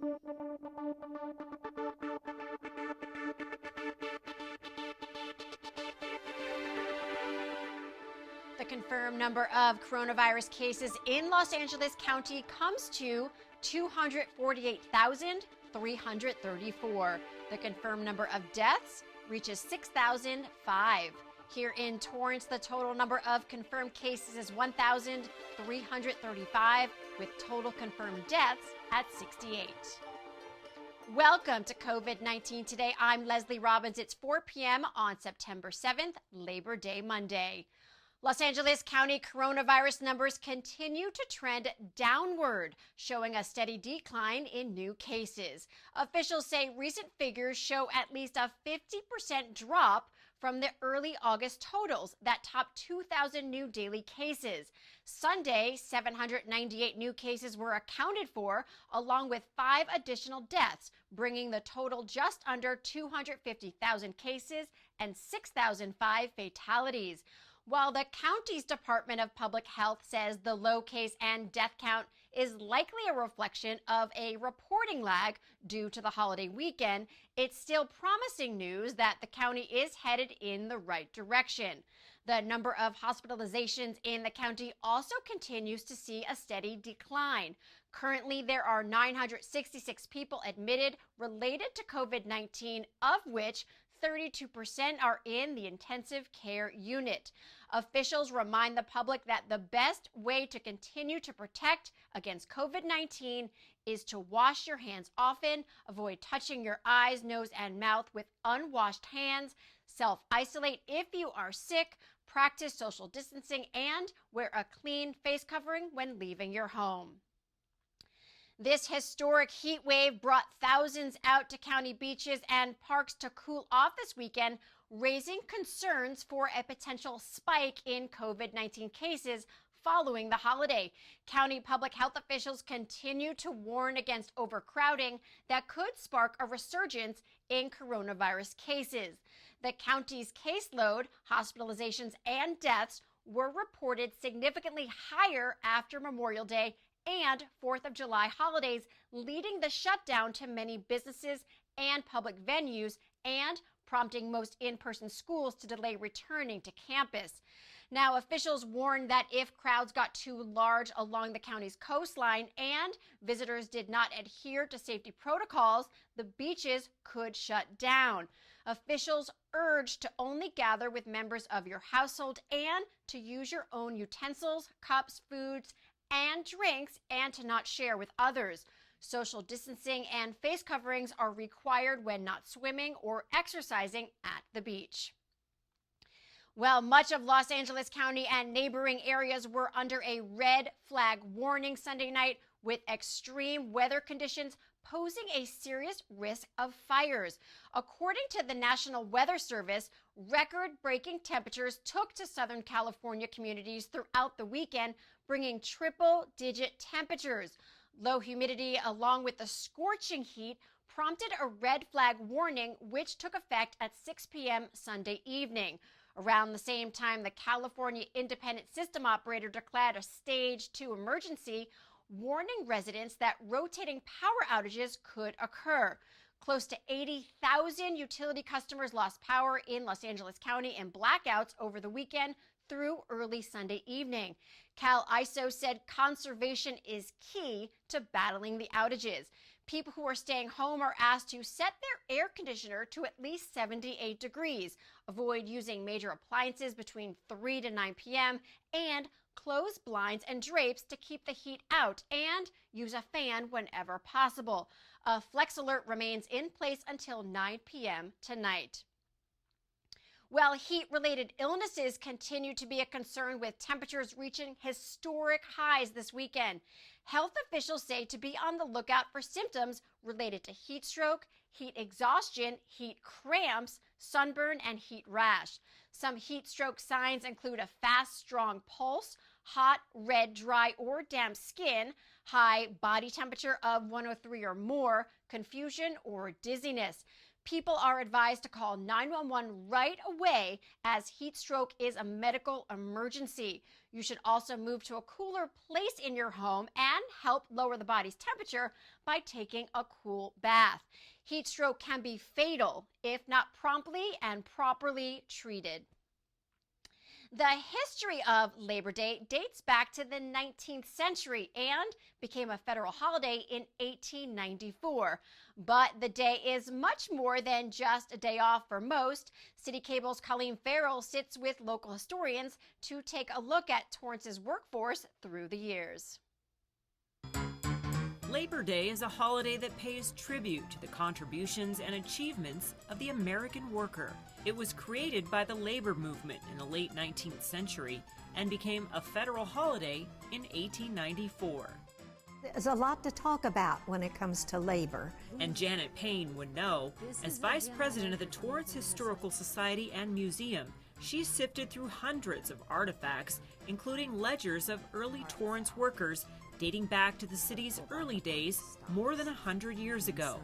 The confirmed number of coronavirus cases in Los Angeles County comes to 248,334. The confirmed number of deaths reaches 6,005. Here in Torrance, the total number of confirmed cases is 1,335, with total confirmed deaths at 68. Welcome to COVID-19 Today. I'm Leslie Robbins. It's 4 p.m. on September 7th, Labor Day Monday. Los Angeles County coronavirus numbers continue to trend downward, showing a steady decline in new cases. Officials say recent figures show at least a 50% drop from the early August totals that topped 2,000 new daily cases. Sunday, 798 new cases were accounted for, along with 5 additional deaths, bringing the total just under 250,000 cases and 6,005 fatalities. While the county's Department of Public Health says the low case and death count is likely a reflection of a reporting lag due to the holiday weekend, it's still promising news that the county is headed in the right direction. The number of hospitalizations in the county also continues to see a steady decline. Currently, there are 966 people admitted related to COVID-19, of which 32% are in the intensive care unit. Officials remind the public that the best way to continue to protect against COVID-19 is to wash your hands often, avoid touching your eyes, nose, and mouth with unwashed hands, self-isolate if you are sick, practice social distancing, and wear a clean face covering when leaving your home. This historic heat wave brought thousands out to county beaches and parks to cool off this weekend, raising concerns for a potential spike in COVID-19 cases following the holiday. County public health officials continue to warn against overcrowding that could spark a resurgence in coronavirus cases. The county's caseload, hospitalizations, and deaths were reported significantly higher after Memorial Day and 4th of July holidays, leading the shutdown to many businesses and public venues and prompting most in-person schools to delay returning to campus. Now, officials warned that if crowds got too large along the county's coastline and visitors did not adhere to safety protocols, the beaches could shut down. Officials urged to only gather with members of your household and to use your own utensils, cups, foods, and drinks, and to not share with others. Social distancing and face coverings are required when not swimming or exercising at the beach. Well, much of Los Angeles County and neighboring areas were under a red flag warning Sunday night, with extreme weather conditions posing a serious risk of fires. According to the National Weather Service, record-breaking temperatures took to Southern California communities throughout the weekend, bringing triple-digit temperatures. Low humidity, along with the scorching heat, prompted a red flag warning, which took effect at 6 p.m. Sunday evening. Around the same time, the California Independent System Operator declared a Stage 2 emergency, warning residents that rotating power outages could occur. Close to 80,000 utility customers lost power in Los Angeles County in blackouts over the weekend through early Sunday evening. Cal ISO said conservation is key to battling the outages. People who are staying home are asked to set their air conditioner to at least 78 degrees, avoid using major appliances between 3 to 9 p.m., and close blinds and drapes to keep the heat out, and use a fan whenever possible. A flex alert remains in place until 9 p.m. tonight. Well, heat-related illnesses continue to be a concern, with temperatures reaching historic highs this weekend. Health officials say to be on the lookout for symptoms related to heat stroke, heat exhaustion, heat cramps, sunburn, and heat rash. Some heat stroke signs include a fast, strong pulse, hot, red, dry, or damp skin, high body temperature of 103 or more, confusion, or dizziness. People are advised to call 911 right away as heat stroke is a medical emergency. You should also move to a cooler place in your home and help lower the body's temperature by taking a cool bath. Heat stroke can be fatal if not promptly and properly treated. The history of Labor Day dates back to the 19th century and became a federal holiday in 1894. But the day is much more than just a day off for most. City Cable's Colleen Farrell sits with local historians to take a look at Torrance's workforce through the years. Labor Day is a holiday that pays tribute to the contributions and achievements of the American worker. It was created by the labor movement in the late 19th century and became a federal holiday in 1894. There's a lot to talk about when it comes to labor. And Janet Payne would know. As vice president of the Torrance Historical Society and Museum, she sifted through hundreds of artifacts, including ledgers of early Torrance workers dating back to the city's early days more than 100 years ago.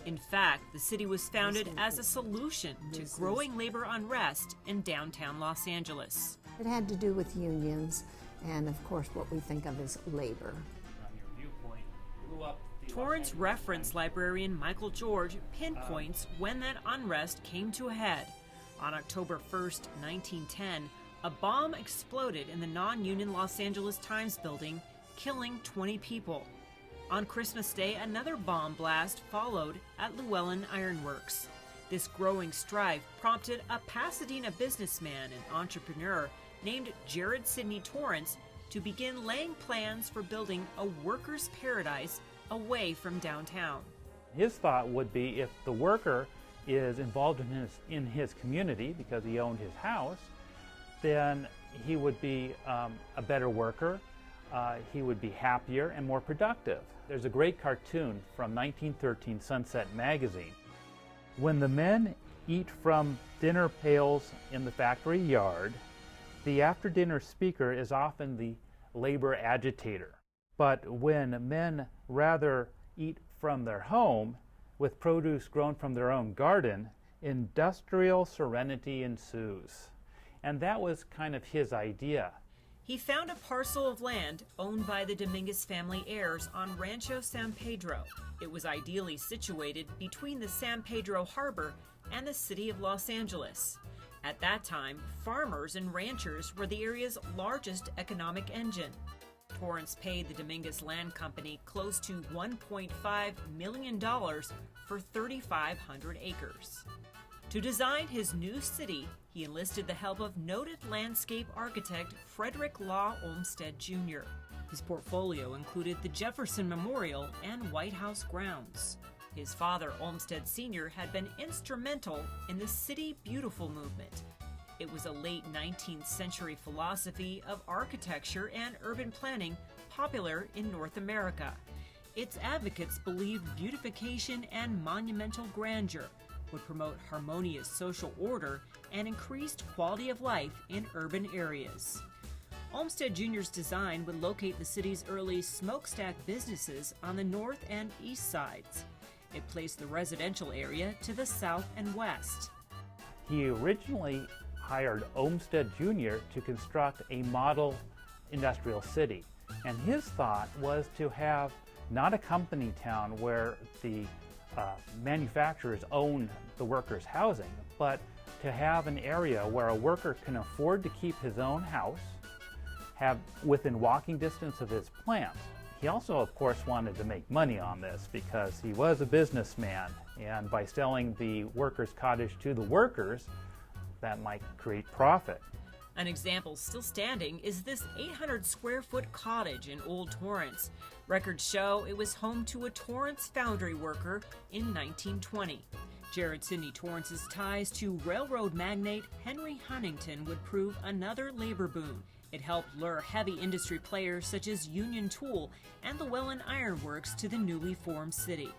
In fact, the city was founded as a solution to growing labor unrest in downtown Los Angeles. It had to do with unions and, of course, what we think of as labor. Torrance reference librarian Michael George pinpoints when that unrest came to a head. On October 1st, 1910, a bomb exploded in the non-union Los Angeles Times building, killing 20 people. On Christmas Day, another bomb blast followed at Llewellyn Iron Works. This growing strife prompted a Pasadena businessman and entrepreneur named Jared Sidney Torrance to begin laying plans for building a workers' paradise away from downtown. His thought would be if the worker is involved in his community because he owned his house, then he would be a better worker. He would be happier and more productive. There's a great cartoon from 1913 Sunset Magazine. When the men eat from dinner pails in the factory yard, the after-dinner speaker is often the labor agitator. But when men rather eat from their home with produce grown from their own garden, industrial serenity ensues. And that was kind of his idea. He found a parcel of land owned by the Dominguez family heirs on Rancho San Pedro. It was ideally situated between the San Pedro Harbor and the city of Los Angeles. At that time, farmers and ranchers were the area's largest economic engine. Torrance paid the Dominguez Land Company close to $1.5 million for 3,500 acres. To design his new city, he enlisted the help of noted landscape architect Frederick Law Olmsted Jr. His portfolio included the Jefferson Memorial and White House grounds. His father, Olmsted Sr., had been instrumental in the City Beautiful movement. It was a late 19th century philosophy of architecture and urban planning popular in North America. Its advocates believed beautification and monumental grandeur would promote harmonious social order and increased quality of life in urban areas. Olmsted Jr.'s design would locate the city's early smokestack businesses on the north and east sides. It placed the residential area to the south and west. He originally hired Olmsted Jr. to construct a model industrial city. And his thought was to have not a company town where the manufacturers own the workers' housing, but to have an area where a worker can afford to keep his own house, have within walking distance of his plant. He also, of course, wanted to make money on this because he was a businessman, and by selling the workers' cottage to the workers, that might create profit. An example still standing is this 800-square-foot cottage in Old Torrance. Records show it was home to a Torrance foundry worker in 1920. Jared Sidney Torrance's ties to railroad magnate Henry Huntington would prove another labor boon. It helped lure heavy industry players such as Union Tool and Llewellyn Iron Works to the newly formed city.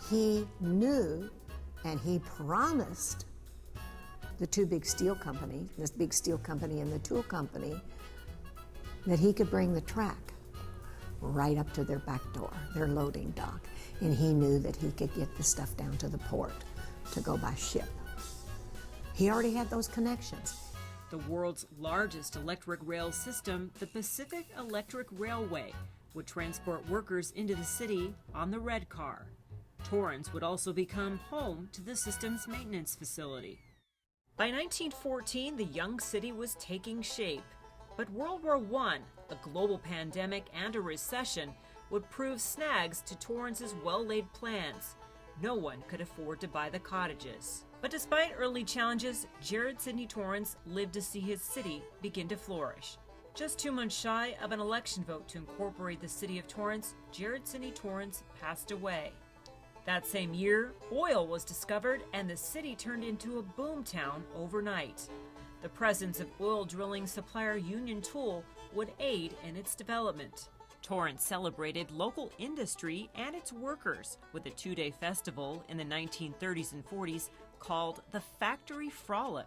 He knew and he promised the two big steel companies, this big steel company and the tool company, that he could bring the track right up to their back door, their loading dock. And he knew that he could get the stuff down to the port. to go by ship. He already had those connections. The world's largest electric rail system, the Pacific Electric Railway, would transport workers into the city on the red car. Torrance would also become home to the system's maintenance facility. By 1914, the young city was taking shape. But World War I, a global pandemic, and a recession would prove snags to Torrance's well-laid plans. No one could afford to buy the cottages. But despite early challenges, Jared Sidney Torrance lived to see his city begin to flourish. Just 2 months shy of an election vote to incorporate the city of Torrance, Jared Sidney Torrance passed away. That same year, oil was discovered and the city turned into a boom town overnight. The presence of oil drilling supplier Union Tool would aid in its development. Torrance celebrated local industry and its workers with a 2-day festival in the 1930s and 40s called the Factory Frolic.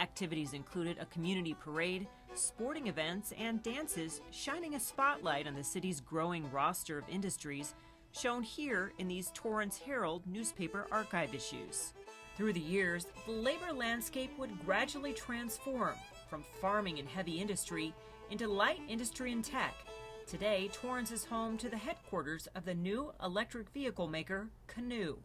Activities included a community parade, sporting events, and dances shining a spotlight on the city's growing roster of industries, shown here in these Torrance Herald newspaper archive issues. Through the years, the labor landscape would gradually transform from farming and heavy industry into light industry and tech. Today, Torrance is home to the headquarters of the new electric vehicle maker, Canoo.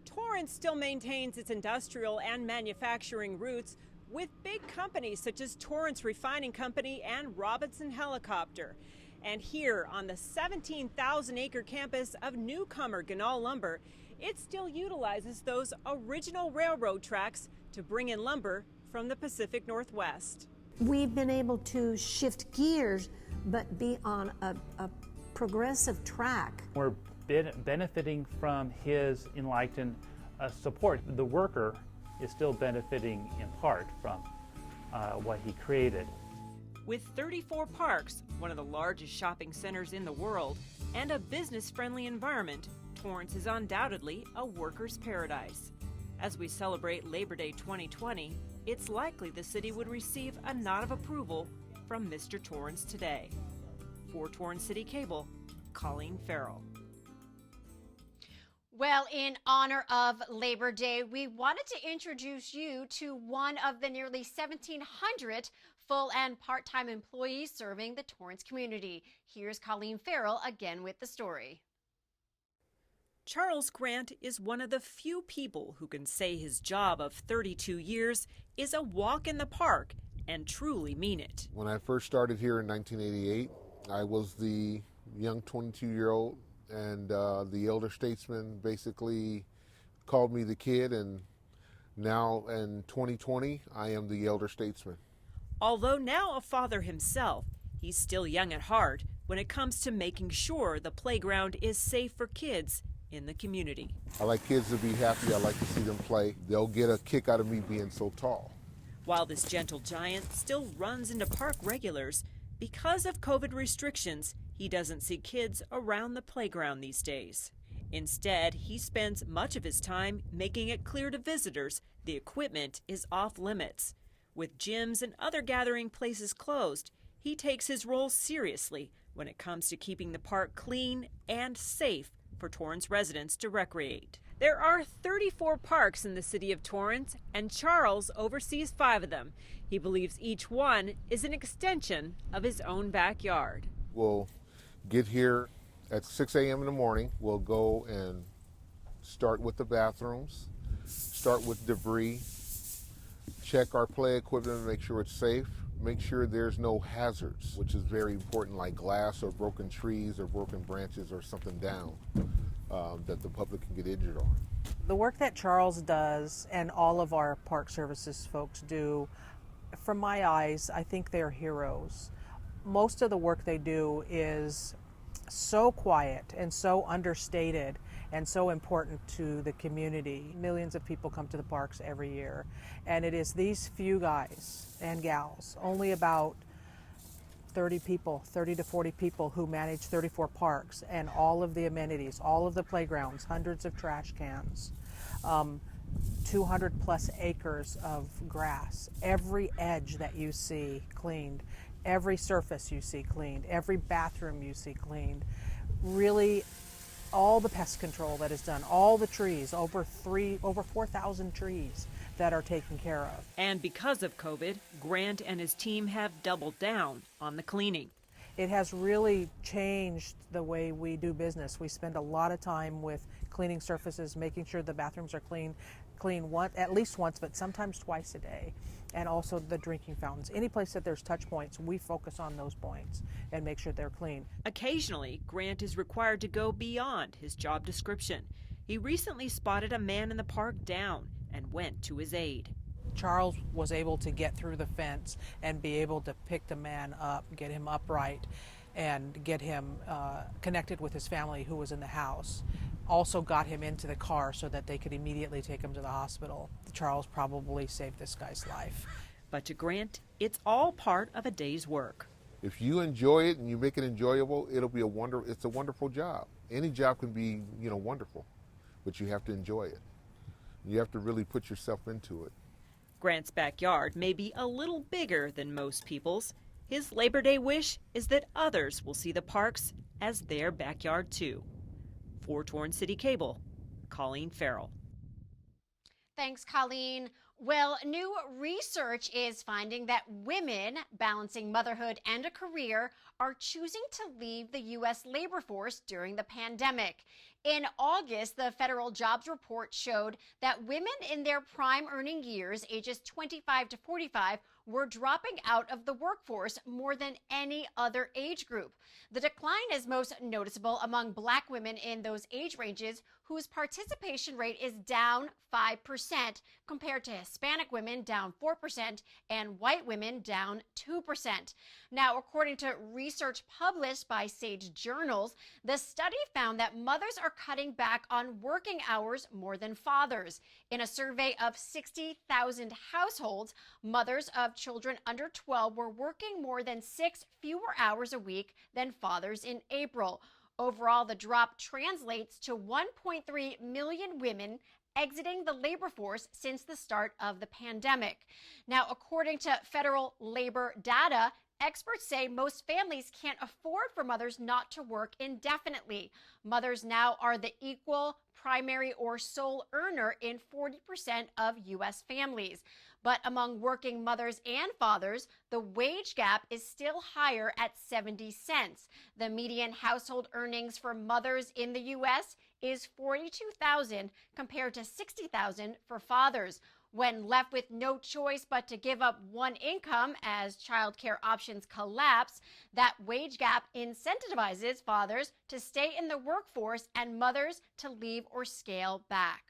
Torrance still maintains its industrial and manufacturing roots with big companies such as Torrance Refining Company and Robinson Helicopter. And here on the 17,000-acre campus of newcomer Ganal Lumber, it still utilizes those original railroad tracks to bring in lumber from the Pacific Northwest. We've been able to shift gears, but be on a progressive track. We're benefiting from his enlightened support. The worker is still benefiting in part from what he created. With 34 parks, one of the largest shopping centers in the world, and a business-friendly environment, Torrance is undoubtedly a worker's paradise. As we celebrate Labor Day 2020, it's likely the city would receive a nod of approval from Mr. Torrance today. For Torrance City Cable, Colleen Farrell. Well, in honor of Labor Day, we wanted to introduce you to one of the nearly 1,700 full and part-time employees serving the Torrance community. Here's Colleen Farrell again with the story. Charles Grant is one of the few people who can say his job of 32 years is a walk in the park and truly mean it. When I first started here in 1988, I was the young 22-year-old, and the elder statesman basically called me the kid, and now in 2020, I am the elder statesman. Although now a father himself, he's still young at heart when it comes to making sure the playground is safe for kids in the community. I like kids to be happy. I like to see them play. They'll get a kick out of me being so tall. While this gentle giant still runs into park regulars, because of COVID restrictions, he doesn't see kids around the playground these days. Instead, he spends much of his time making it clear to visitors the equipment is off limits. With gyms and other gathering places closed, he takes his role seriously when it comes to keeping the park clean and safe for Torrance residents to recreate. There are 34 parks in the city of Torrance, and Charles oversees 5 of them. He believes each one is an extension of his own backyard. We'll get here at 6 a.m. in the morning. We'll go and start with the bathrooms, start with debris, check our play equipment and make sure it's safe, make sure there's no hazards, which is very important, like glass or broken trees or broken branches or something down that the public can get injured on. The work that Charles does and all of our Park Services folks do, from my eyes, I think they're heroes. Most of the work they do is so quiet and so understated and so important to the community. Millions of people come to the parks every year, and it is these few guys and gals, only about 30 to 40 people who manage 34 parks and all of the amenities, all of the playgrounds, hundreds of trash cans, 200 plus acres of grass, every edge that you see cleaned, every surface you see cleaned, every bathroom you see cleaned. Really all the pest control that is done, all the trees, over 4,000 trees that are taken care of. And because of COVID, Grant and his team have doubled down on the cleaning. It has really changed the way we do business. We spend a lot of time with cleaning surfaces, making sure the bathrooms are clean at least once, but sometimes twice a day. And also the drinking fountains. Any place that there's touch points, we focus on those points and make sure they're clean. Occasionally, Grant is required to go beyond his job description. He recently spotted a man in the park down and went to his aid. Charles was able to get through the fence and be able to pick the man up, get him upright, and get him connected with his family who was in the house. Also got him into the car so that they could immediately take him to the hospital. Charles probably saved this guy's life. But to Grant, it's all part of a day's work. If you enjoy it and you make it enjoyable, it's a wonderful job. Any job can be, wonderful, but you have to enjoy it. You have to really put yourself into it. Grant's backyard may be a little bigger than most people's. His Labor Day wish is that others will see the parks as their backyard too. For Torrance City Cable, Colleen Farrell. Thanks, Colleen. Well, new research is finding that women balancing motherhood and a career are choosing to leave the U.S. labor force during the pandemic. In August, the federal jobs report showed that women in their prime earning years, ages 25 to 45, were dropping out of the workforce more than any other age group. The decline is most noticeable among Black women in those age ranges, whose participation rate is down 5% compared to Hispanic women down 4% and white women down 2%. Now, according to research published by Sage Journals, the study found that mothers are cutting back on working hours more than fathers. In a survey of 60,000 households, mothers of children under 12 were working more than 6 fewer hours a week than fathers in April. Overall, the drop translates to 1.3 million women exiting the labor force since the start of the pandemic. Now, according to federal labor data, experts say most families can't afford for mothers not to work indefinitely. Mothers now are the equal, primary, or sole earner in 40% of U.S. families. But among working mothers and fathers, the wage gap is still higher at 70 cents. The median household earnings for mothers in the U.S. is $42,000 compared to $60,000 for fathers. When left with no choice but to give up one income as childcare options collapse, that wage gap incentivizes fathers to stay in the workforce and mothers to leave or scale back.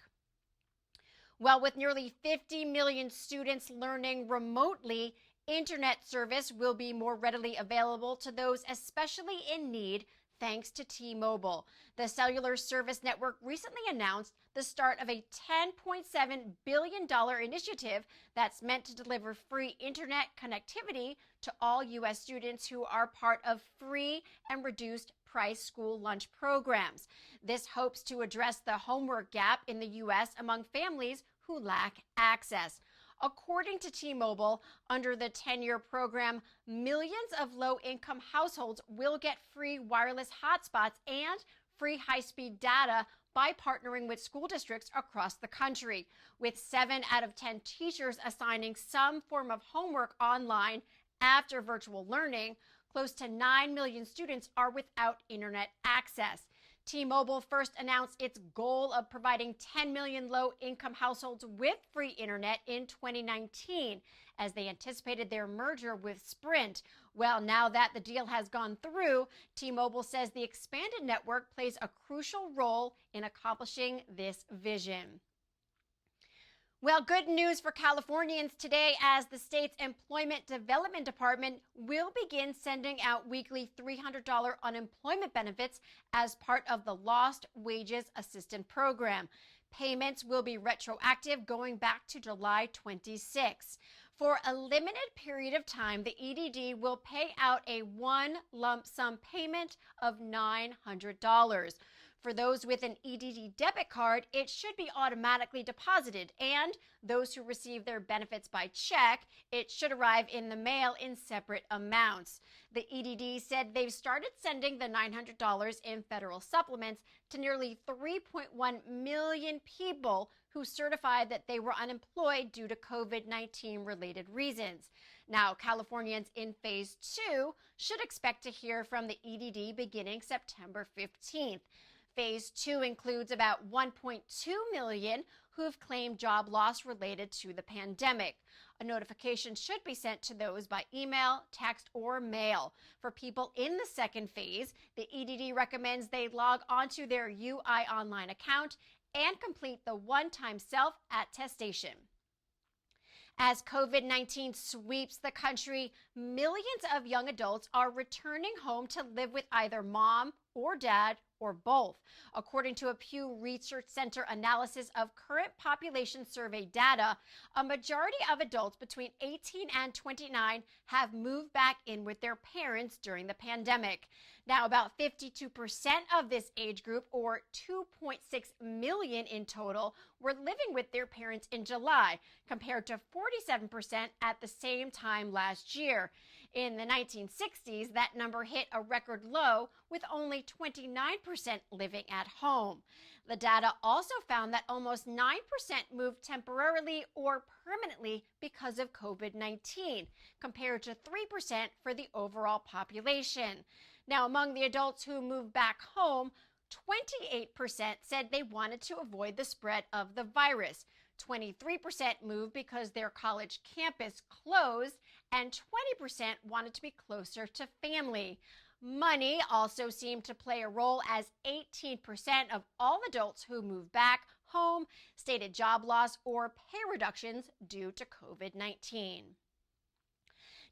Well, with nearly 50 million students learning remotely, internet service will be more readily available to those especially in need thanks to T-Mobile. The cellular service network recently announced the start of a $10.7 billion initiative that's meant to deliver free internet connectivity to all U.S. students who are part of free and reduced price school lunch programs. This hopes to address the homework gap in the U.S. among families who lack access. According to T-Mobile, under the 10-year program, millions of low-income households will get free wireless hotspots and free high-speed data by partnering with school districts across the country. With 7 out of 10 teachers assigning some form of homework online after virtual learning, close to 9 million students are without internet access. T-Mobile first announced its goal of providing 10 million low-income households with free internet in 2019 as they anticipated their merger with Sprint. Well, now that the deal has gone through, T-Mobile says the expanded network plays a crucial role in accomplishing this vision. Well, good news for Californians today as the state's Employment Development Department will begin sending out weekly $300 unemployment benefits as part of the Lost Wages Assistance Program. Payments will be retroactive going back to July 26. For a limited period of time, the EDD will pay out a one lump sum payment of $900. For those with an EDD debit card, it should be automatically deposited, and those who receive their benefits by check, it should arrive in the mail in separate amounts. The EDD said they've started sending the $900 in federal supplements to nearly 3.1 million people who certified that they were unemployed due to COVID-19 related reasons. Now, Californians in phase 2 should expect to hear from the EDD beginning September 15th. Phase 2 includes about 1.2 million who've claimed job loss related to the pandemic. A notification should be sent to those by email, text, or mail. For people in the second phase, the EDD recommends they log onto their UI online account and complete the one-time self-attestation. As COVID-19 sweeps the country, millions of young adults are returning home to live with either mom or dad or both. According to a Pew Research Center analysis of current population survey data, a majority of adults between 18 and 29 have moved back in with their parents during the pandemic. Now, about 52% of this age group, or 2.6 million in total, were living with their parents in July, compared to 47% at the same time last year. In the 1960s, that number hit a record low, with only 29% living at home. The data also found that almost 9% moved temporarily or permanently because of COVID-19, compared to 3% for the overall population. Now, among the adults who moved back home, 28% said they wanted to avoid the spread of the virus. 23% moved because their college campus closed, and 20% wanted to be closer to family. Money also seemed to play a role, as 18% of all adults who moved back home stated job loss or pay reductions due to COVID-19.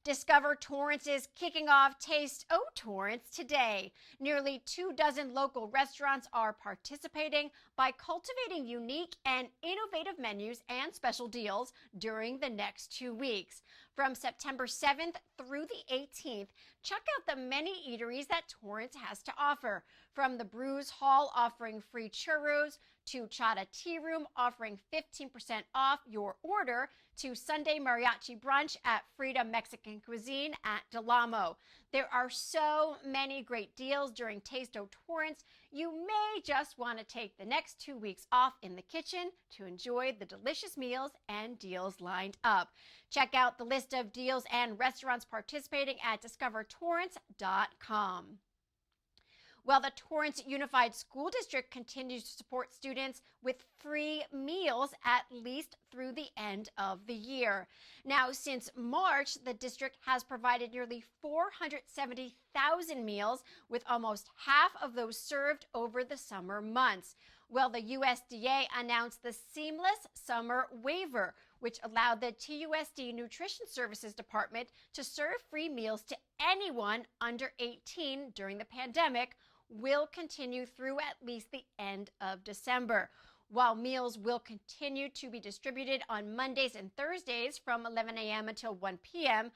Discover Torrance is kicking off Taste O Torrance today. Nearly 24 local restaurants are participating by cultivating unique and innovative menus and special deals during the next 2 weeks. From September 7th through the 18th, check out the many eateries that Torrance has to offer. From the Brews Hall offering free churros, to Chata Tea Room offering 15% off your order, to Sunday Mariachi Brunch at Frida Mexican Cuisine at Del Amo. There are so many great deals during Taste O Torrance, you may just want to take the next 2 weeks off in the kitchen to enjoy the delicious meals and deals lined up. Check out the list of deals and restaurants participating at discovertorrance.com. Well, the Torrance Unified School District continues to support students with free meals at least through the end of the year. Now, since March, the district has provided nearly 470,000 meals, with almost half of those served over the summer months. Well, the USDA announced the Seamless Summer Waiver, which allowed the TUSD Nutrition Services Department to serve free meals to anyone under 18 during the pandemic, will continue through at least the end of December. While meals will continue to be distributed on Mondays and Thursdays from 11 a.m. until 1 p.m.,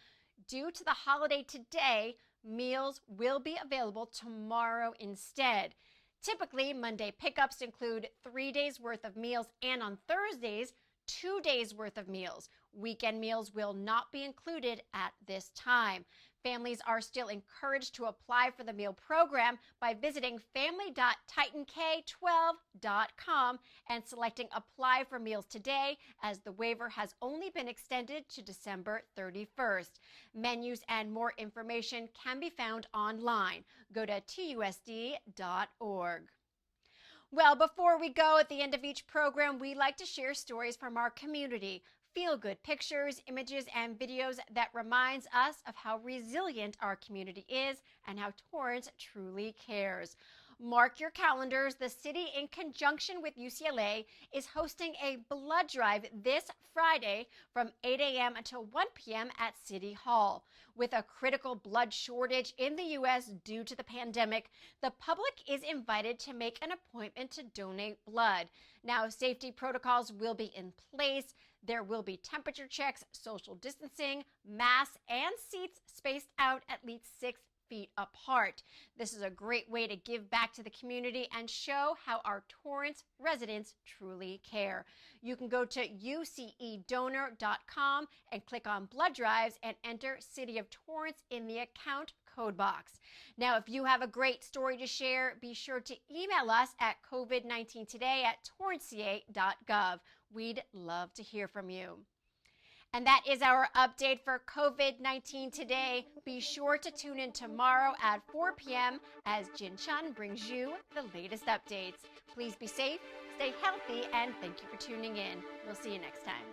due to the holiday today, meals will be available tomorrow instead. Typically, Monday pickups include 3 days worth of meals, and on Thursdays, 2 days worth of meals. Weekend meals will not be included at this time. Families are still encouraged to apply for the meal program by visiting family.titank12.com and selecting Apply for Meals Today, as the waiver has only been extended to December 31st. Menus and more information can be found online. Go to TUSD.org. Well, before we go, at the end of each program, we like to share stories from our community. Feel-good pictures, images, and videos that reminds us of how resilient our community is and how Torrance truly cares. Mark your calendars. The city, in conjunction with UCLA, is hosting a blood drive this Friday from 8 a.m. until 1 p.m. at City Hall. With a critical blood shortage in the U.S. due to the pandemic, the public is invited to make an appointment to donate blood. Now, safety protocols will be in place. There will be temperature checks, social distancing, masks, and seats spaced out at least 6 feet apart. This is a great way to give back to the community and show how our Torrance residents truly care. You can go to ucedonor.com and click on blood drives and enter City of Torrance in the account code box. Now, if you have a great story to share, be sure to email us at covid19today@torranceca.gov. We'd love to hear from you. And that is our update for COVID-19 today. Be sure to tune in tomorrow at 4 p.m. as Jin Chun brings you the latest updates. Please be safe, stay healthy, and thank you for tuning in. We'll see you next time.